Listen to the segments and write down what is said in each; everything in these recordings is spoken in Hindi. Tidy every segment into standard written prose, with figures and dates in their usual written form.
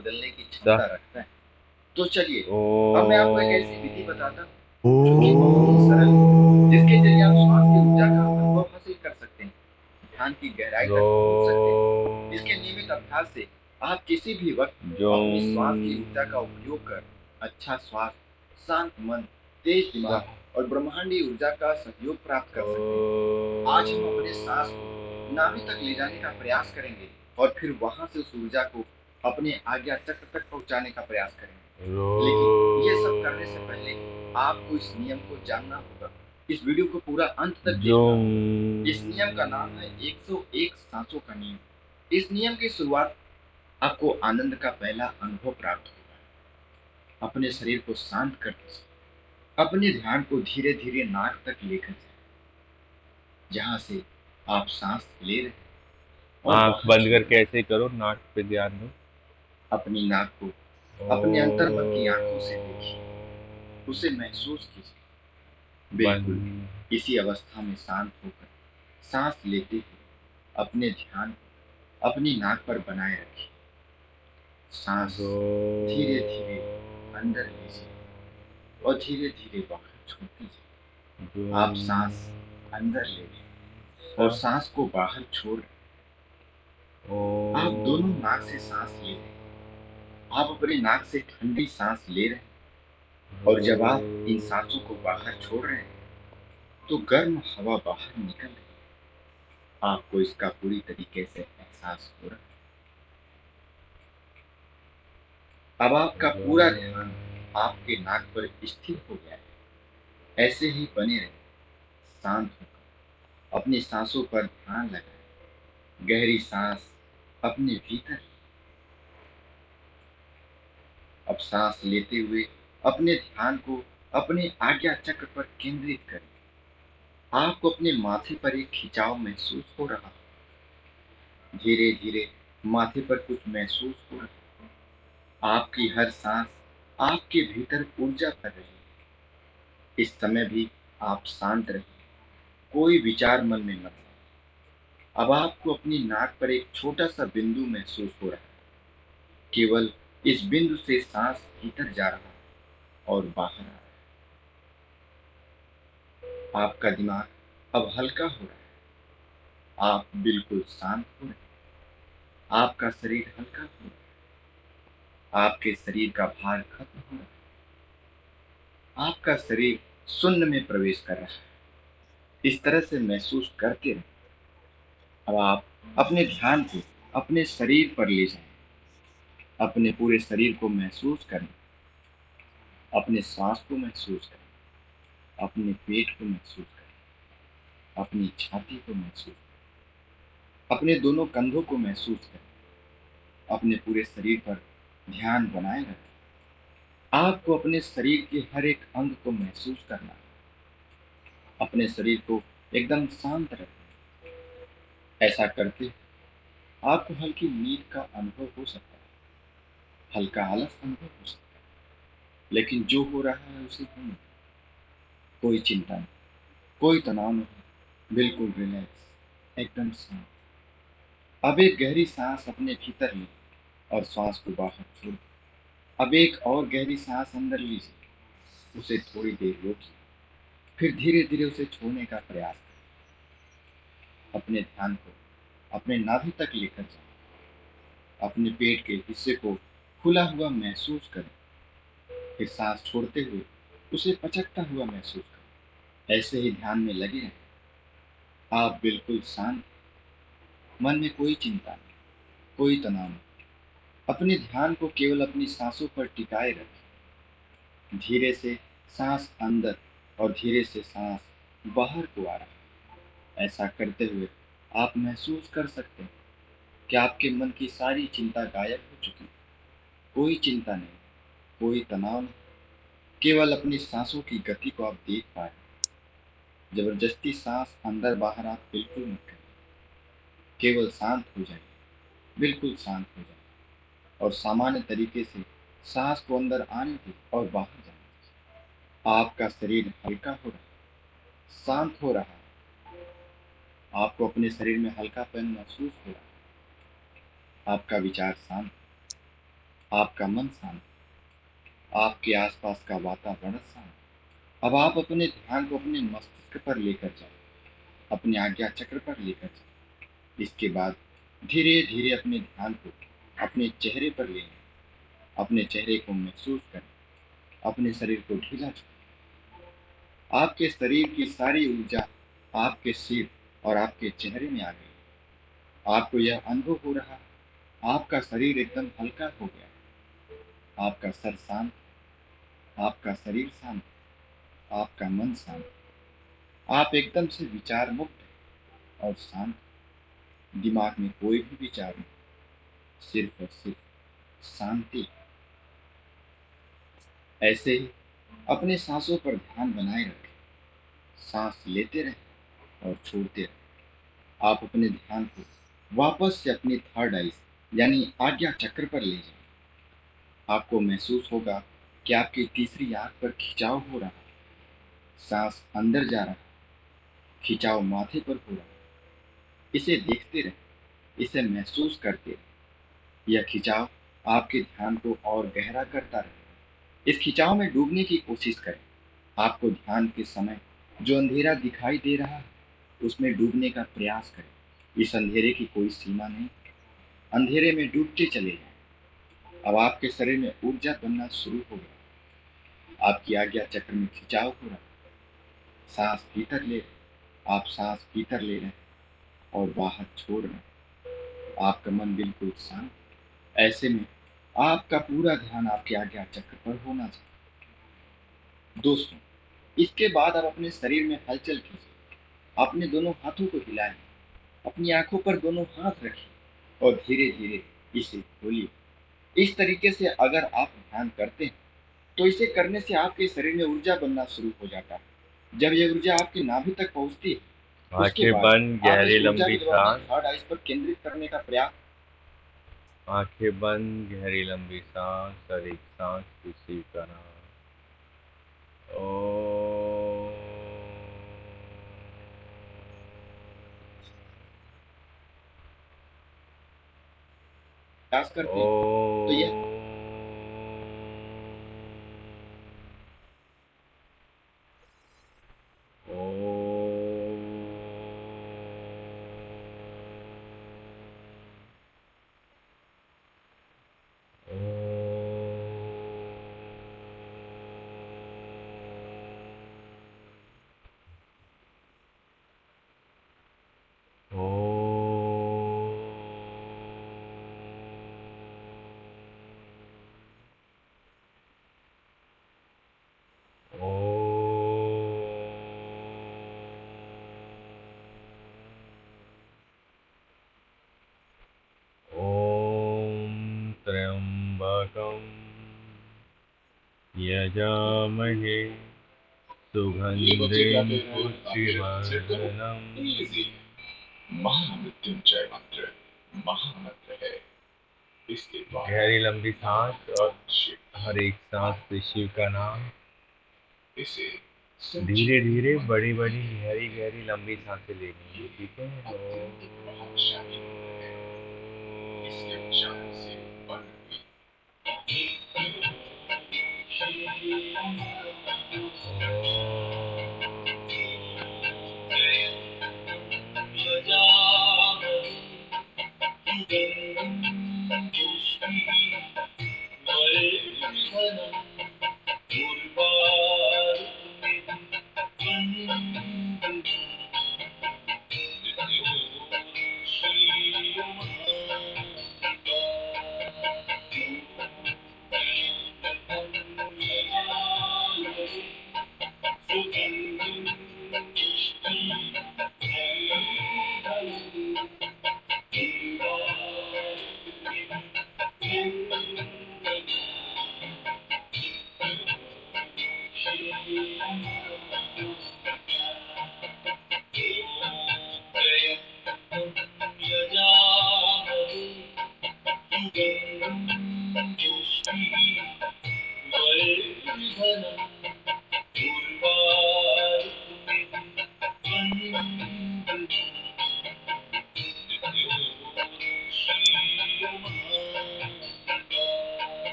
बदलने की दा क्षमता रखता है। तो चलिए, अब मैं आपको एक ऐसी विधि ओ बताता हूँ जो कि बहुत ही सरल है, जिसके जरिए आप श्वास की ऊर्जा का अनुभव हासिल कर सकते हैं, ध्यान की गहराई रो तक पहुंच सकते हैं। इसके नियमित अभ्यास से आप किसी भी वक्त अपनी श्वास की जोंग ऊर्जा का उपयोग कर अच्छा श्वास, शांत मन, तेज सा दिमाग और ब्रह्मांडीय ऊर्जा का सहयोग प्राप्त कर सकते हैं। आज हम अपने सांस को नाभि तक ले जाने का प्रयास करेंगे और फिर वहां से उस ऊर्जा को अपने आज्ञा चक्र तक पहुंचाने का प्रयास करेंगे। लेकिन ये सब करने से पहले आपको इस नियम को जानना होगा। इस वीडियो को पूरा अंत तक देखना होगा। इस नियम का नाम है 101 सांसों का नियम। इस नियम की शुरुआत आपको आनंद का पहला अनुभव प्राप्त होगा। अपने शरीर को शांत करते समय अपने ध्यान को धीरे धीरे नाक तक लेकर जाए, जहां से आप सांस ले रहे हैं और आंख बाहर बंद छोड़ रहे करके हैं। ऐसे ही करो, नाक पे ध्यान दो। अपनी नाक को अपने अंतर्मन की आंखों से देखिए, उसे महसूस कीजिए। बिल्कुल बंद। इसी अवस्था में शांत होकर सांस लेते हुए अपने ध्यान को अपनी नाक पर बनाए रखिए। सांस दो धीरे धीरे अंदर लीजिए और धीरे धीरे बाहर छोड़ दीजिए। आप जोंग सांस अंदर ले रहे हैं सा और सांस को बाहर छोड़ रहे ओ हैं। आप दोनों नाक से सांस ले रहे हैं। आप अपनी नाक से ठंडी सांस ले रहे हैं और जब आप इन सांसों को बाहर छोड़ रहे हैं तो गर्म हवा बाहर निकल रही है। आपको इसका पूरी तरीके से एहसास हो रहा है। अब आपका पूरा ध्यान आपके नाक पर स्थिर हो गया है। ऐसे ही बने रहे, शांत होकर अपनी सांसों पर ध्यान लगाएं। गहरी सांस अपने भीतर। अब सांस लेते हुए अपने ध्यान को अपने आज्ञा चक्र पर केंद्रित करें। आपको अपने माथे पर एक खिंचाव महसूस हो रहा है। धीरे धीरे माथे पर कुछ महसूस हो रहा है। आपकी हर सांस आपके भीतर ऊर्जा भर रही है। इस समय भी आप शांत रहिए, कोई विचार मन में मत लाइए। अब आपको अपनी नाक पर एक छोटा सा बिंदु महसूस हो रहा है। केवल इस बिंदु से सांस भीतर जा रहा है और बाहर आ रहा है। आपका दिमाग अब हल्का हो रहा है। आप बिल्कुल शांत हो रहे हैं। आपका शरीर हल्का हो रहा है। आपके शरीर का भार खत्म हो रहा है। आपका शरीर शून्य में प्रवेश कर रहा है। इस तरह से महसूस करते रहे। अब आप अपने ध्यान को अपने शरीर पर ले जाएं। अपने पूरे शरीर को महसूस करें। अपने सांस को महसूस करें। अपने पेट को महसूस करें। अपनी छाती को महसूस करें। अपने दोनों कंधों को महसूस करें। अपने पूरे शरीर पर ध्यान बनाए रखें। आपको अपने शरीर के हर एक अंग को महसूस करना है। अपने शरीर को एकदम शांत रखें। ऐसा करते आपको हल्की नींद का अनुभव हो सकता है। हल्का आलस अनुभव हो सकता है। लेकिन जो हो रहा है उसे होने दो। कोई चिंता नहीं, कोई तनाव नहीं, बिल्कुल रिलैक्स, एकदम शांत। अब एक गहरी सांस अपने भीतर लें और श्वास को बाहर छोड़ दें। अब एक और गहरी सांस अंदर लीजिए, उसे थोड़ी देर रोकिए, फिर धीरे धीरे उसे छोड़ने का प्रयास करें। अपने ध्यान को अपने नाभि तक लेकर जाएं। अपने पेट के हिस्से को खुला हुआ महसूस करें। फिर सांस छोड़ते हुए उसे पचकता हुआ महसूस करें। ऐसे ही ध्यान में लगे रहें। आप बिल्कुल शांत, मन में कोई चिंता नहीं, कोई तनाव नहीं। अपने ध्यान को केवल अपनी सांसों पर टिकाए रखें। धीरे से सांस अंदर और धीरे से सांस बाहर को आ रहा है। ऐसा करते हुए आप महसूस कर सकते हैं कि आपके मन की सारी चिंता गायब हो चुकी है। कोई चिंता नहीं, कोई तनाव नहीं, केवल अपनी सांसों की गति को आप देख पा रहे हैं। जबरदस्ती सांस अंदर बाहर आप बिल्कुल मत करें। केवल शांत हो जाइए, बिल्कुल शांत हो जाइए और सामान्य तरीके से सांस को अंदर आने दें और बाहर जाने दें। आपका शरीर हल्का हो रहा है, शांत हो रहा है। आपको अपने शरीर में हल्कापन महसूस हो रहा है। आपका विचार शांत, आपका मन शांत, आपके आसपास का वातावरण शांत। अब आप अपने ध्यान को अपने मस्तिष्क पर लेकर जाओ, अपने आज्ञा चक्र पर लेकर जाओ। इसके बाद धीरे धीरे अपने ध्यान को अपने चेहरे पर ले आएं। अपने चेहरे को महसूस करें, अपने शरीर को ढीला छोड़ें। आपके शरीर की सारी ऊर्जा आपके सिर और आपके चेहरे में आ गई। आपको यह अनुभव हो रहा है, आपका शरीर एकदम हल्का हो गया है। आपका सर शांत, आपका शरीर शांत, आपका मन शांत। आप एकदम से विचार मुक्त हैं और शांत। दिमाग में कोई भी विचार नहीं, सिर्फ और सिर्फ शांति। ऐसे ही अपने सांसों पर ध्यान बनाए रखें। सांस लेते रहें और छोड़ते रहें। आप अपने ध्यान को वापस से अपनी थर्ड आई यानी आज्ञा चक्र पर ले जाएं। आपको महसूस होगा कि आपकी तीसरी आंख पर खिंचाव हो रहा है। सांस अंदर जा रहा है, खिंचाव माथे पर हो रहा है। इसे देखते रहें, इसे महसूस करते रहें। यह खिंचाव आपके ध्यान को और गहरा करता रहे। इस खिंचाव में डूबने की कोशिश करें। आपको ध्यान के समय जो अंधेरा दिखाई दे रहा है, उसमें डूबने का प्रयास करें। इस अंधेरे की कोई सीमा नहीं, अंधेरे में डूबते चले जाएं। अब आपके शरीर में ऊर्जा बनना शुरू हो गया। आपकी आज्ञा चक्र में खिंचाव हो रहा है। सांस भीतर ले रहे, आप सांस भीतर ले रहे हैं और बाहर छोड़ रहे हैं। आपका मन बिल्कुल शांत। ऐसे में आपका पूरा ध्यान आपके आज्ञा चक्र पर होना चाहिए। दोस्तों, इसके बाद आप अपने शरीर में हलचल कीजिए। अपने दोनों हाथों को हिलाएं, अपनी आंखों पर दोनों हाथ रखिए और धीरे धीरे इसे खोलिए। इस तरीके से अगर आप ध्यान करते हैं तो इसे करने से आपके शरीर में ऊर्जा बनना शुरू हो जाता है। जब यह ऊर्जा आपकी नाभि तक पहुंचती है, उसके आंखें बाद बंद, आप इस गहरी ऊर्जा लंबी को अपनी सांस। थर्ड आइज पर केंद्रित करने का प्रयास। आंखें बंद, गहरी लंबी सांस और एक सांस रिसीव करना। ओ प्रयास करते ओ हैं तो यह त्र्यंबकं यजामहे सुगंधिं पुष्टिवर्धनम्। महामृत्युंजय मंत्र महामंत्र है। इसके द्वारा गहरी लंबी सांस और हर एक सांस पे शिव का नाम। इसे धीरे धीरे बड़ी बड़ी गहरी गहरी लंबी सांसें लेनी है, ठीक है।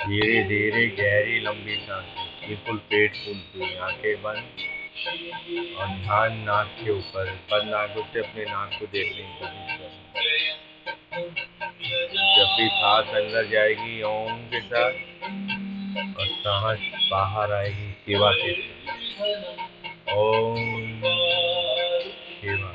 धीरे धीरे गहरी लंबी सांसें, बिल्कुल पेट फूलती हुई, आंखें बंद और ध्यान नाक के ऊपर। बंद आंखों से अपने नाक को देखने की कोशिश करें। जब भी सांस अंदर जाएगी ओम के साथ और सांस बाहर आएगी शिवा के साथ। ओम शिवा।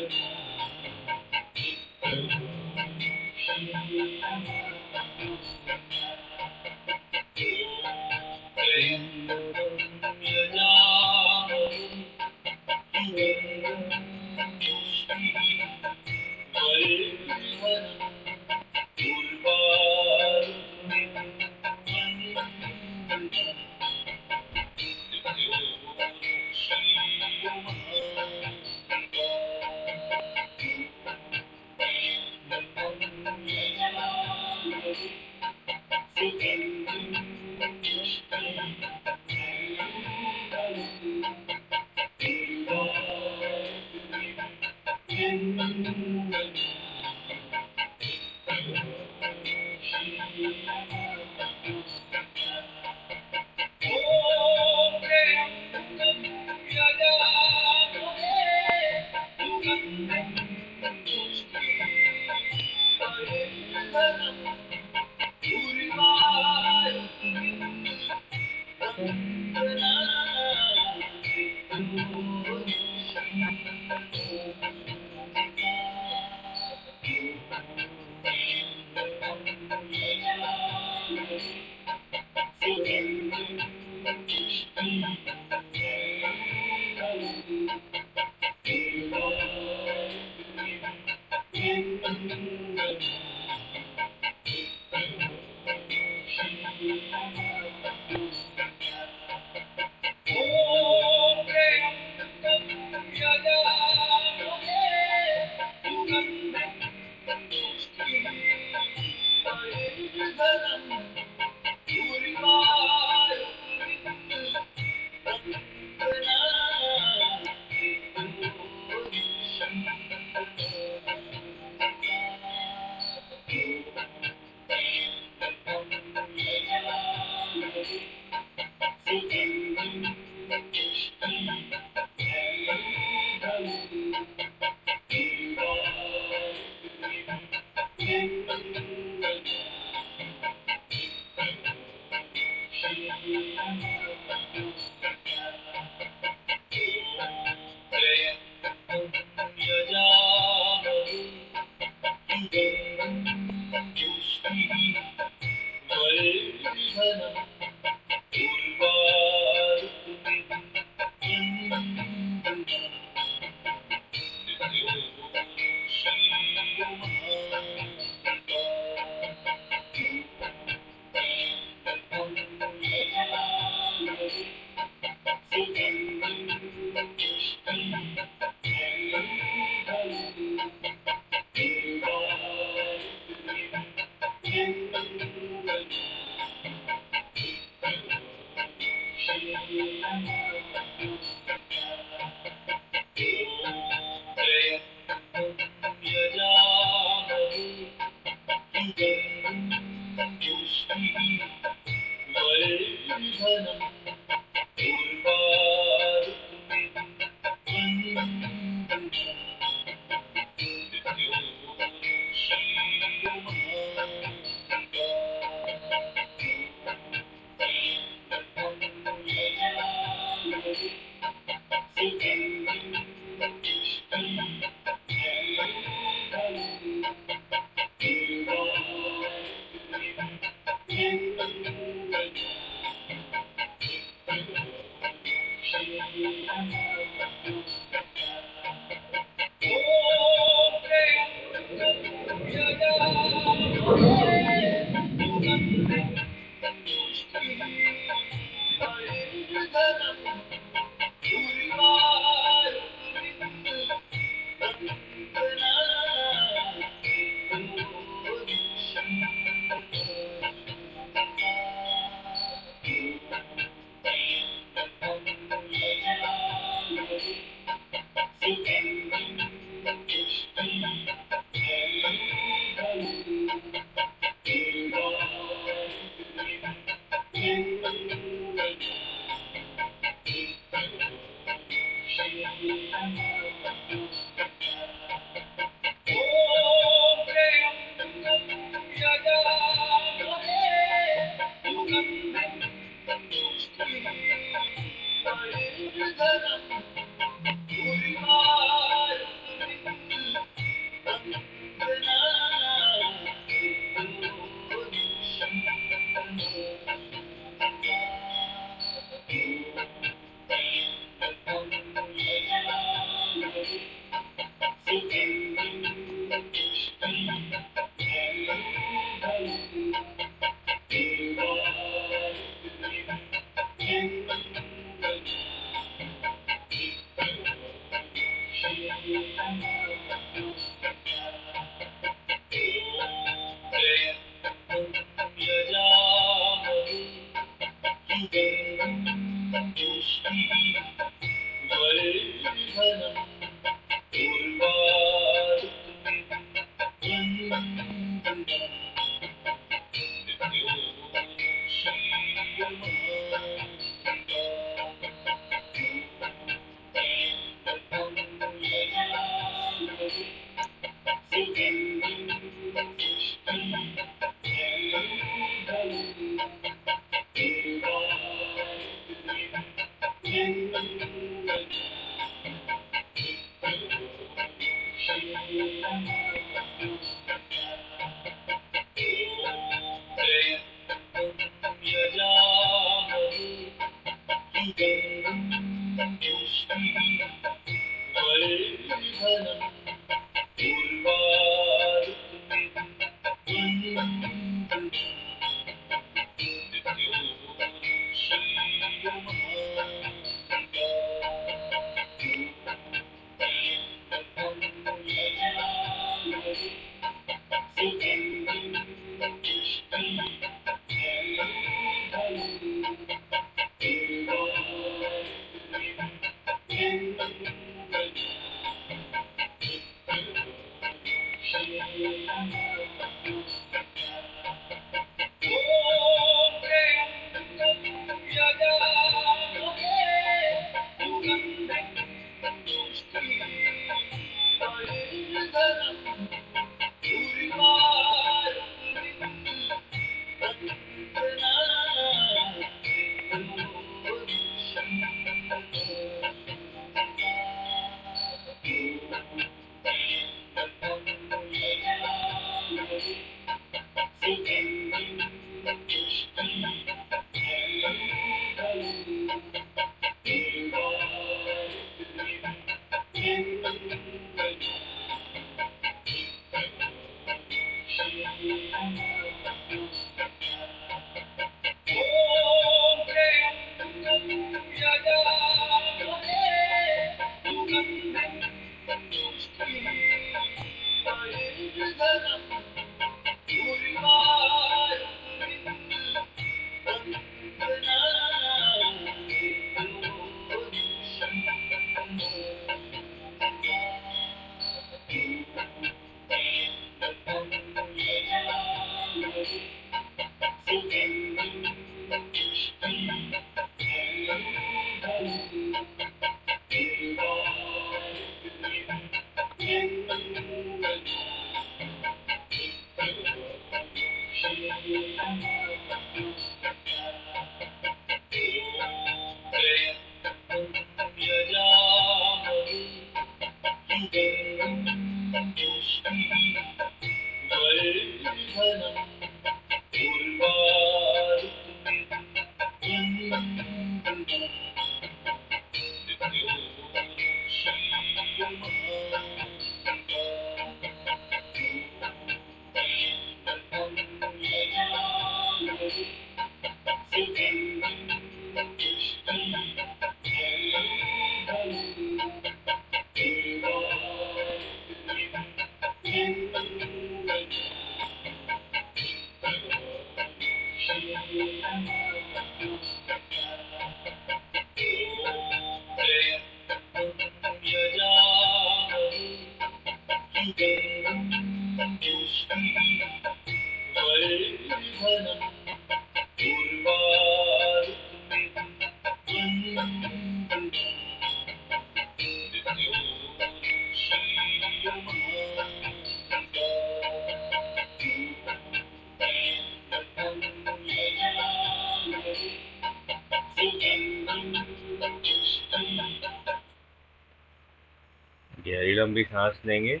गहरी लंबी सांस लेंगे।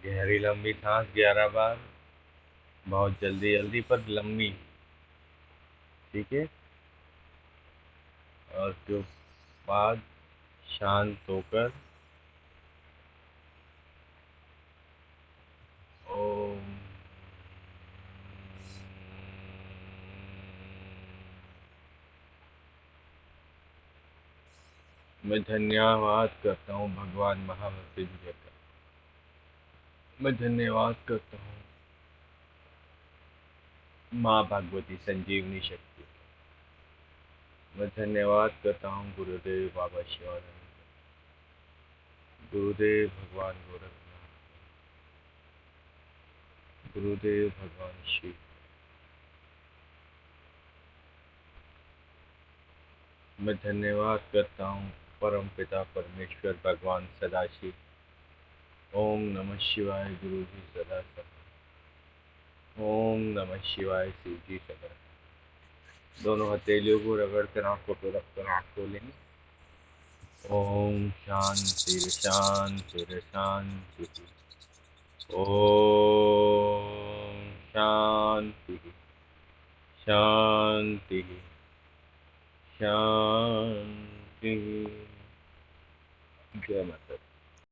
गहरी लंबी सांस 11 बार, बहुत जल्दी जल्दी पर लंबी। ठीक है। और उसके बाद शांत होकर ओम। मैं धन्यवाद करता हूँ भगवान महामृत्युंजय का। मैं धन्यवाद करता हूँ माँ भगवती संजीवनी शक्ति का। मैं धन्यवाद करता हूँ गुरुदेव बाबा शिवानंद, गुरुदेव भगवान गोरखनाथ, गुरुदेव भगवान शिव। मैं धन्यवाद करता हूँ परम पिता परमेश्वर भगवान सदाशिव। ओम नमः शिवाय गुरु जी सदा सदा। ओम नमः शिवाय शिव जी सदा। दोनों हथेलियों को रगड़ कर आंखों पर रखकर आंख खोलेंगे। ओम शांति शांति शांति। ओम शांति शांति शांति। जय माता दी।